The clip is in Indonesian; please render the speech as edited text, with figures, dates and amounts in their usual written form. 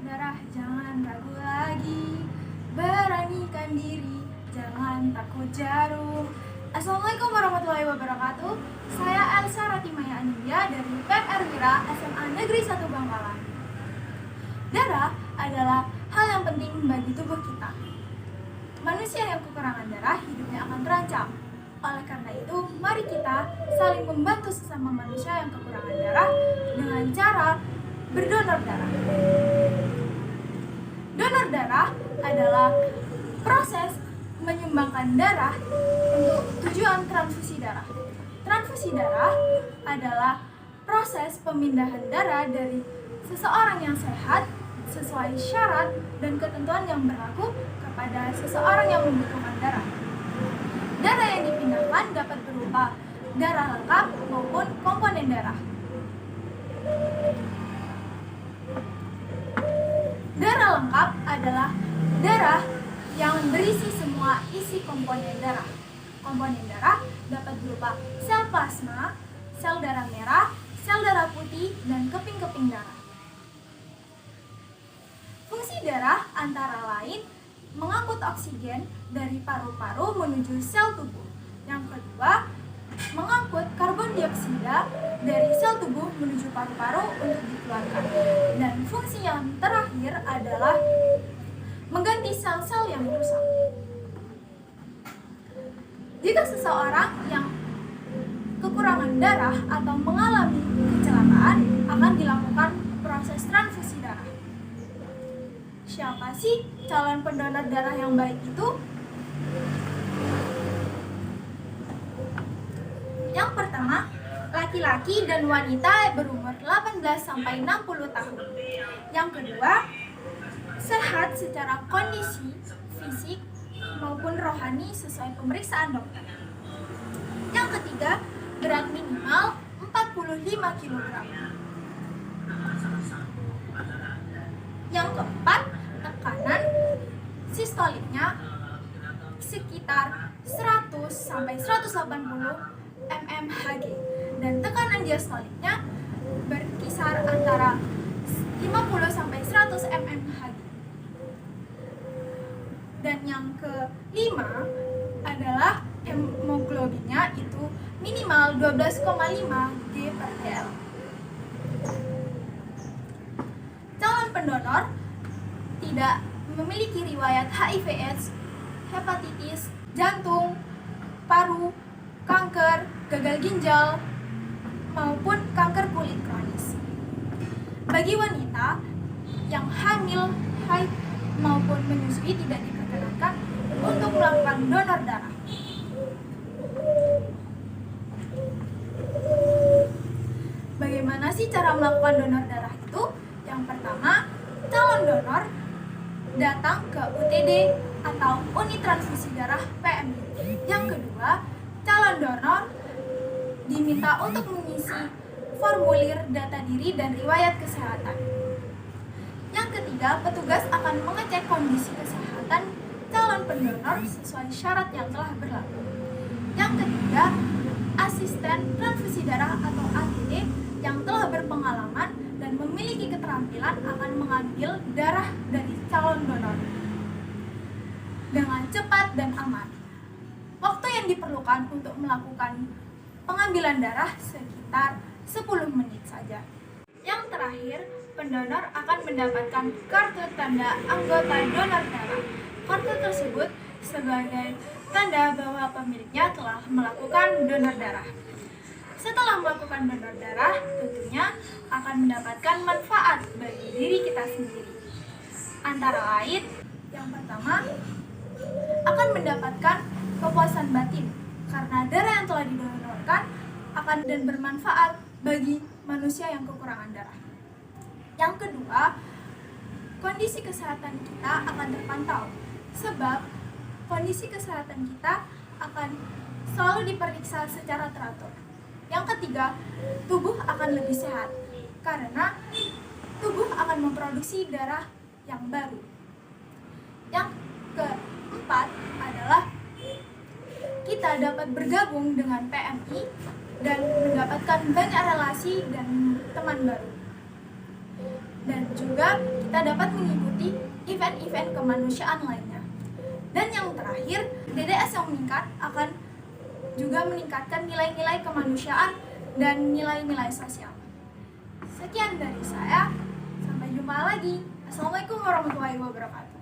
darah, jangan ragu lagi. Beranikan diri, jangan takut jarum. Assalamualaikum warahmatullahi wabarakatuh. Saya Elsa Ratimaya Anindya dari PEM Erwira SMA Negeri 1 Bangkalan. Darah adalah hal yang penting bagi tubuh kita. Manusia yang kekurangan darah hidupnya akan terancam. Oleh karena itu, mari kita saling membantu sesama manusia yang kekurangan darah dengan cara berdonor darah. Donor darah adalah proses menyumbangkan darah untuk tujuan transfusi darah. Transfusi darah adalah proses pemindahan darah dari seseorang yang sehat sesuai syarat dan ketentuan yang berlaku kepada seseorang yang membutuhkan darah. Darah yang dipindahkan dapat berupa darah lengkap maupun komponen darah. Darah lengkap adalah darah yang berisi semua isi komponen darah. Komponen darah dapat berupa sel plasma, sel darah merah, sel darah putih, dan keping-keping darah. Fungsi darah antara lain mengangkut oksigen dari paru-paru menuju sel tubuh. Yang kedua, mengangkut karbon dioksida dari sel tubuh menuju paru-paru untuk dikeluarkan. Dan fungsi yang terakhir adalah mengganti sel-sel yang rusak. Jika seseorang yang kekurangan darah atau mengalami kecelakaan, akan dilakukan proses transfusi darah. Siapa sih calon pendonor darah yang baik itu? Yang pertama, laki-laki dan wanita berumur 18-60 tahun. Yang kedua, sehat secara kondisi fisik maupun rohani sesuai pemeriksaan dokter. Yang ketiga, berat minimal 45 kg. Yang keempat, tekanan sistoliknya sekitar 100-180 mmHg dan tekanan diastoliknya berkisar antara 50-100 mmHg. Dan yang kelima adalah hemoglobinnya itu minimal 12,5 G per dl. Calon pendonor tidak memiliki riwayat HIV/AIDS, hepatitis, jantung, paru, kanker, gagal ginjal, maupun kanker kulit kronis. Bagi wanita yang hamil, haid, maupun menyusui tidak diperkenankan untuk melakukan donor darah. Bagaimana sih cara melakukan donor darah itu? Yang pertama, calon donor datang ke UTD atau unit transfusi darah PMI. Yang kedua, calon donor diminta untuk mengisi formulir data diri dan riwayat kesehatan. Yang ketiga, petugas akan mengecek kondisi kesehatan calon pendonor sesuai syarat yang telah berlaku. Yang ketiga, asisten transfusi darah atau ATD yang telah berpengalaman dan memiliki keterampilan akan mengambil darah dari calon donor dengan cepat dan aman. Waktu yang diperlukan untuk melakukan pengambilan darah sekitar 10 menit saja. Yang terakhir, pendonor akan mendapatkan kartu tanda anggota donor darah. Kartu tersebut sebagai tanda bahwa pemiliknya telah melakukan donor darah. Setelah melakukan donor darah, tentunya akan mendapatkan manfaat bagi diri kita sendiri. Antara lain, yang pertama, akan mendapatkan kepuasan batin karena darah yang telah didonorkan akan dan bermanfaat bagi manusia yang kekurangan darah. Yang kedua, kondisi kesehatan kita akan terpantau sebab kondisi kesehatan kita akan selalu diperiksa secara teratur. Yang ketiga, tubuh akan lebih sehat karena tubuh akan memproduksi darah yang baru. Yang keempat adalah kita dapat bergabung dengan PMI dan mendapatkan banyak relasi dan teman baru. dan juga kita dapat mengikuti event-event kemanusiaan lainnya. Dan yang terakhir, DDS yang meningkat akan juga meningkatkan nilai-nilai kemanusiaan dan nilai-nilai sosial. Sekian dari saya, sampai jumpa lagi. Assalamualaikum warahmatullahi wabarakatuh.